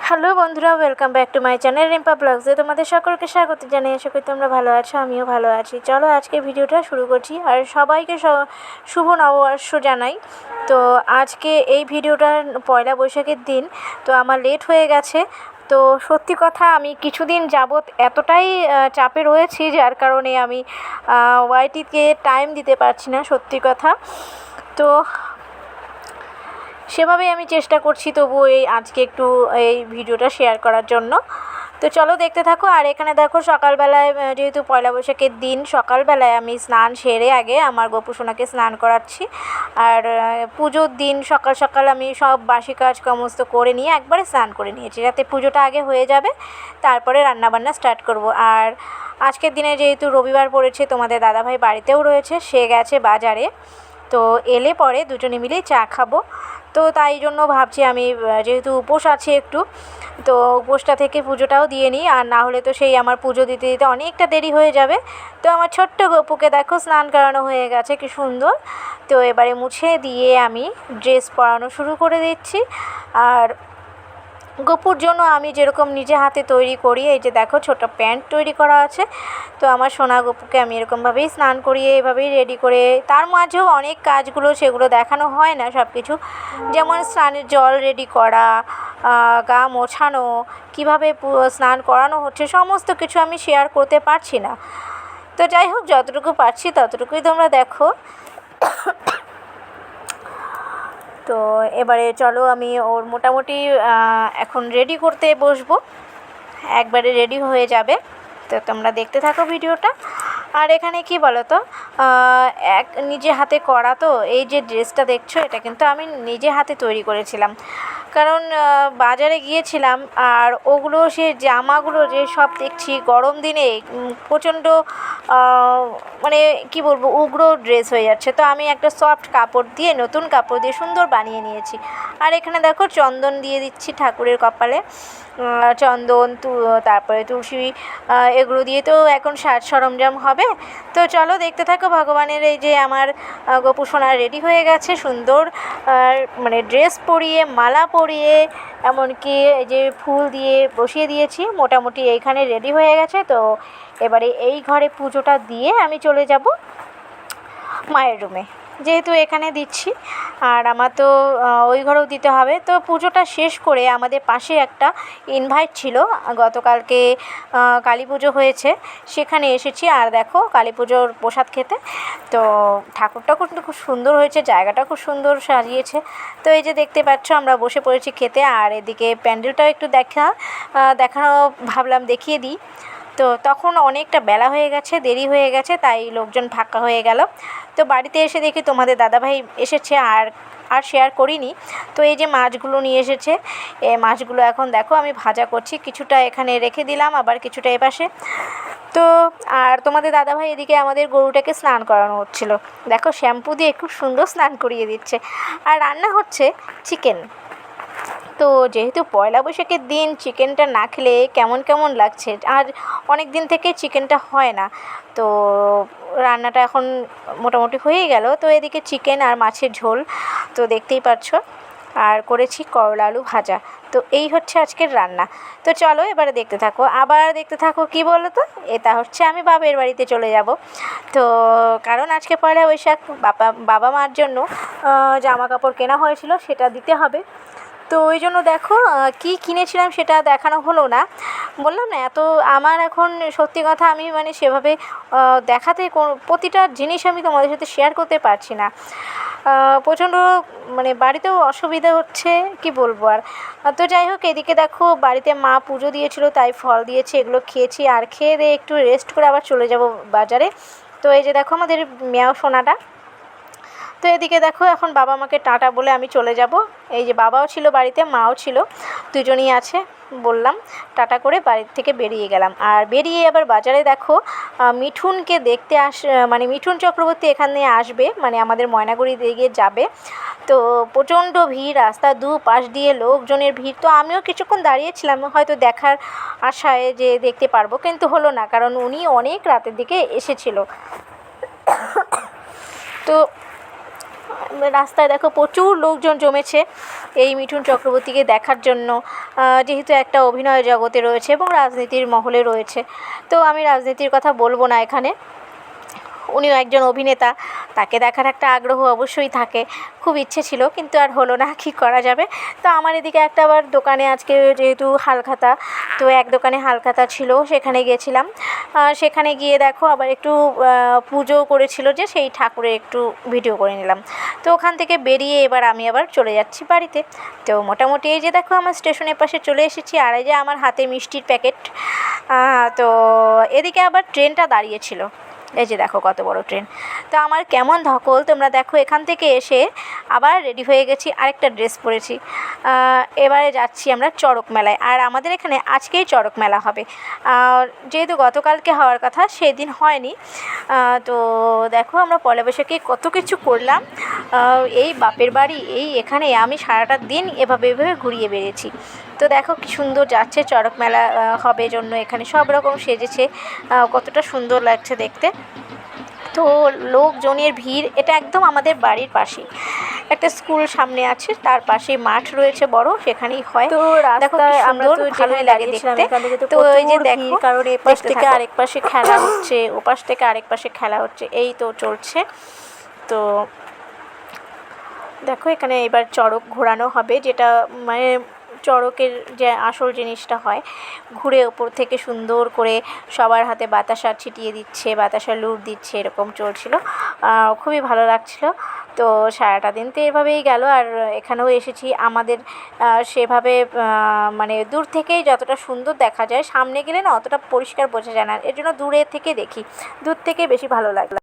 Hello বন্ধুরা, welcome back to my channel Rimpa ব্লগসে তোমাদের সকলকে স্বাগত জানিয়ে আশা করি তোমরা ভালো আছো, আমিও ভালো আছি। চলো আজকে ভিডিওটা শুরু করছি আর সবাইকে শুভ নববর্ষ জানাই। তো আজকে এই ভিডিওটা পয়লা বৈশাখের দিন, তো আমার লেট হয়ে গেছে। তো সত্যি কথা, আমি কিছুদিন যাবৎ এতটাই চাপে রয়েছি যার কারণে আমি ওয়াইটিকে টাইম দিতে পারছি না, সত্যি কথা। তো সেভাবেই আমি চেষ্টা করছি, তবুও আজকে একটু এই ভিডিওটা শেয়ার করার জন্য। তো চলো দেখতে থাকো। আর এখানে দেখো, সকালবেলায় যেহেতু পয়লা বৈশাখের দিন, সকালবেলায় আমি স্নান সেরে আগে আমার গোপুসোনাকে স্নান করাচ্ছি। আর পুজোর দিন সকাল সকাল আমি সব বাসি কাজ সমস্ত করে নিয়ে একবারে স্নান করে নিয়েছি, যাতে পুজোটা আগে হয়ে যাবে, তারপরে রান্নাবান্না স্টার্ট করব। আর আজকের দিনে যেহেতু রবিবার পড়েছে, তোমাদের দাদাভাই বাড়িতেও রয়েছে, সে গেছে বাজারে। তো এলে পরে দুজনে মিলেই চা খাবো। তো তাই জন্য ভাবছি আমি, যেহেতু উপোস আছে একটু, তো উপোসটা থেকে পুজোটাও দিয়ে নিই, আর না হলে তো সেই আমার পুজো দিতে দিতে অনেকটা দেরি হয়ে যাবে। তো আমার ছোট্ট গপুকে দেখো স্নান করানো হয়ে গেছে, কি সুন্দর। তো এবারে মুছে দিয়ে আমি ড্রেস পরানো শুরু করে দিচ্ছি। আর গপুর জন্য আমি যেরকম নিজে হাতে তৈরি করি, এই যে দেখো ছোটো প্যান্ট তৈরি করা আছে। তো আমার সোনা গপুকে আমি এরকমভাবেই স্নান করিয়ে এভাবেই রেডি করে, তার মাঝেও অনেক কাজগুলো সেগুলো দেখানো হয় না সব কিছু, যেমন স্নানের জল রেডি করা, গা মোছানো, কীভাবে স্নান করানো হচ্ছে, সমস্ত কিছু আমি শেয়ার করতে পারছি না। তো যাই হোক, যতটুকু পারছি ততটুকুই তোমরা দেখো। তো এবারে চলো, আমি ওর মোটামুটি এখন রেডি করতে বসবো, একবারে রেডি হয়ে যাবে। তো তোমরা দেখতে থাকো ভিডিওটা। আর এখানে কি বলো তো, নিজে হাতে করা, তো এই যে ড্রেসটা দেখছো, এটা কিন্তু আমি নিজে হাতে তৈরি করেছিলাম। কারণ বাজারে গিয়েছিলাম, আর ওগুলো সে জামাগুলো যে সব দেখছি গরম দিনে প্রচণ্ড মানে কি বলবো, উগ্র ড্রেস হয়ে যাচ্ছে। তো আমি একটা সফট কাপড় দিয়ে, নতুন কাপড় দিয়ে সুন্দর বানিয়ে নিয়েছি। আর এখানে দেখো চন্দন দিয়ে দিচ্ছি ঠাকুরের কপালে, চন্দন, তারপরে তুলসী, এগুলো দিয়ে তো এখন সাজ সরঞ্জাম হবে। তো চলো দেখতে থাকো। ভগবানের এই যে আমার গোপুসোনা রেডি হয়ে গেছে সুন্দর, মানে ড্রেস পরিয়ে, মালা পরিয়ে, এমনকি এই যে ফুল দিয়ে বসিয়ে দিয়েছি, মোটামুটি এইখানে রেডি হয়ে গেছে। তো এবারে এই ঘরে পুজোটা দিয়ে আমি চলে যাব মায়ের রুমে, যেহেতু এখানে দিচ্ছি, আর আমার তো ওই ঘরেও দিতে হবে। তো পুজোটা শেষ করে আমাদের পাশে একটা ইনভাইট ছিল, গতকালকে কালী পুজো হয়েছে, সেখানে এসেছি। আর দেখো কালী পুজোর প্রসাদ খেতে। তো ঠাকুরটা কিন্তু খুব সুন্দর হয়েছে, জায়গাটা খুব সুন্দর সাজিয়েছে। তো এই যে দেখতে পাচ্ছ, আমরা বসে পড়েছি খেতে। আর এদিকে প্যান্ডেলটাও একটু দেখানো ভাবলাম দেখিয়ে দিই। তো তখন অনেকটা বেলা হয়ে গেছে, দেরি হয়ে গেছে, তাই লোকজন ফাঁকা হয়ে গেল। তো বাড়িতে এসে দেখি তোমাদের দাদাভাই এসেছে, আর শেয়ার করিনি। তো এই যে মাছগুলো নিয়ে এসেছে, এই মাছগুলো এখন দেখো আমি ভাজা করছি, কিছুটা এখানে রেখে দিলাম, আবার কিছুটা এপাশে। তো আর তোমাদের দাদাভাই এদিকে আমাদের গরুটাকে স্নান করানো হচ্ছিলো, দেখো শ্যাম্পু দিয়ে খুব সুন্দর স্নান করিয়ে দিচ্ছে। আর রান্না হচ্ছে চিকেন। তো যেহেতু পয়লা বৈশাখের দিন, চিকেনটা না খেলে কেমন কেমন লাগছে, আর অনেক দিন থেকে চিকেনটা হয় না। তো রান্নাটা এখন মোটামুটি হয়েই গেল। তো এদিকে চিকেন আর মাছের ঝোল তো দেখতেই পাচ্ছ, আর করেছি করলা আলু ভাজা। তো এই হচ্ছে আজকের রান্না। তো চলো এবারে দেখতে থাকো, আবার দেখতে থাকো। কি বলো তো, এটা হচ্ছে আমি বাপের বাড়িতে চলে যাব। তো কারণ আজকে পয়লা বৈশাখ, বাবা মার জন্য জামা কাপড় কেনা হয়েছিল, সেটা দিতে হবে। তো ওই জন্য দেখো কী কিনেছিলাম সেটা দেখানো হলো না, বললাম না এত আমার এখন সত্যি কথা, আমি মানে সেভাবে দেখাতে প্রতিটা জিনিস আমি তোমাদের সাথে শেয়ার করতে পারছি না। প্রচণ্ড মানে বাড়িতেও অসুবিধা হচ্ছে, কি বলবো আর। তো যাই হোক, এদিকে দেখো বাড়িতে মা পুজো দিয়েছিল, তাই ফল দিয়েছে, এগুলো খেয়েছি। আর খেয়ে দিয়ে একটু রেস্ট করে আবার চলে যাব বাজারে। তো এই যে দেখো আমাদের মেয়াও সোনাটা। তো এদিকে দেখো এখন বাবা মাকে টাটা বলে আমি চলে যাব। এই যে বাবাও ছিল বাড়িতে, মাও ছিল, দুজনই আছে। বললাম টাটা করে বাড়ির থেকে বেরিয়ে গেলাম। আর বেরিয়ে আবার বাজারে দেখো মিঠুনকে দেখতে মানে মিঠুন চক্রবর্তী এখানে আসবে, মানে আমাদের ময়নাগুড়ি দিকে যাবে। তো প্রচণ্ড ভিড়, রাস্তা দুপাশ দিয়ে লোকজনের ভিড়। তো আমিও কিছুক্ষণ দাঁড়িয়েছিলাম, হয়তো দেখার আশায় যে দেখতে পারবো, কিন্তু হলো না, কারণ উনি অনেক রাতের দিকে এসেছিল। তো রাস্তায় দেখো প্রচুর লোকজন জমেছে এই মিঠুন চক্রবর্তীকে দেখার জন্য, যেহেতু একটা অভিনয় জগতে রয়েছে এবং রাজনীতির মহলে রয়েছে। তো আমি রাজনীতির কথা বলবো না এখানে, উনিও একজন অভিনেতা, তাকে দেখার একটা আগ্রহ অবশ্যই থাকে। খুব ইচ্ছে ছিল কিন্তু আর হলো না, কী করা যাবে। তো আমার এদিকে একটা আবার দোকানে আজকে যেহেতু হালখাতা, তো এক দোকানে হালখাতা ছিল, সেখানে গিয়েছিলাম। সেখানে গিয়ে দেখো আবার একটু পুজো করেছিল, যে সেই ঠাকুরের একটু ভিডিও করে নিলাম। তো ওখান থেকে বেরিয়ে এবার আমি আবার চলে যাচ্ছি বাড়িতে। তো মোটামুটি এই যে দেখো আমার স্টেশনের পাশে চলে এসেছি, আর এই যে আমার হাতে মিষ্টির প্যাকেট। তো এদিকে আবার ট্রেনটা দাঁড়িয়েছিল, এই যে দেখো কত বড় ট্রেন। তো আমার কেমন ধকল তোমরা দেখো, এখান থেকে এসে আবার রেডি হয়ে গেছি, আরেকটা ড্রেস পরেছি। এবারে যাচ্ছি আমরা চড়ক মেলায়, আর আমাদের এখানে আজকেই চড়ক মেলা হবে। যেহেতু গতকালকে হওয়ার কথা, সেদিন হয়নি। তো দেখো আমরা পয়লা বৈশাখে কত কিছু করলাম। এই বাপের বাড়ি, এই এখানে আমি সারাটা দিন এভাবে ঘুরিয়ে বেরিয়েছি। তো দেখো কি সুন্দর যাচ্ছে, চড়ক মেলা হবে জন্য এখানে সব রকম সেজেছে, কতটা সুন্দর লাগছে দেখতে। তো লোকজনের ভিড়, এটা একদম আমাদের বাড়ির পাশেই একটা স্কুল সামনে আছে, তার পাশে মাঠ রয়েছে বড়, সেখানেই হয়। তো রাস্তায় আমরা তো ভালোই লাগে দেখতে। তো এই যে দেখো, কারণ এপাশ থেকে আরেক পাশে খেলা হচ্ছে, ওপাশ থেকে আরেক পাশে খেলা হচ্ছে, এই তো চলছে। তো দেখো এখানে এবার চড়ক ঘোরানো হবে, যেটা মানে চড়কের যে আসল জিনিসটা হয়, ঘুরে ওপর থেকে সুন্দর করে সবার হাতে বাতাসা ছিটিয়ে দিচ্ছে, বাতাসা লুট দিচ্ছে, এরকম চলছিল। খুবই ভালো লাগছিল। তো সারাটা দিন তো এভাবেই গেল। আর এখানেও এসেছি, আমাদের সেভাবে মানে দূর থেকেই যতটা সুন্দর দেখা যায়, সামনে গেলে না অতটা পরিষ্কার বোঝা যায় না, এর জন্য দূরে থেকে দেখি, দূর থেকে বেশি ভালো লাগে।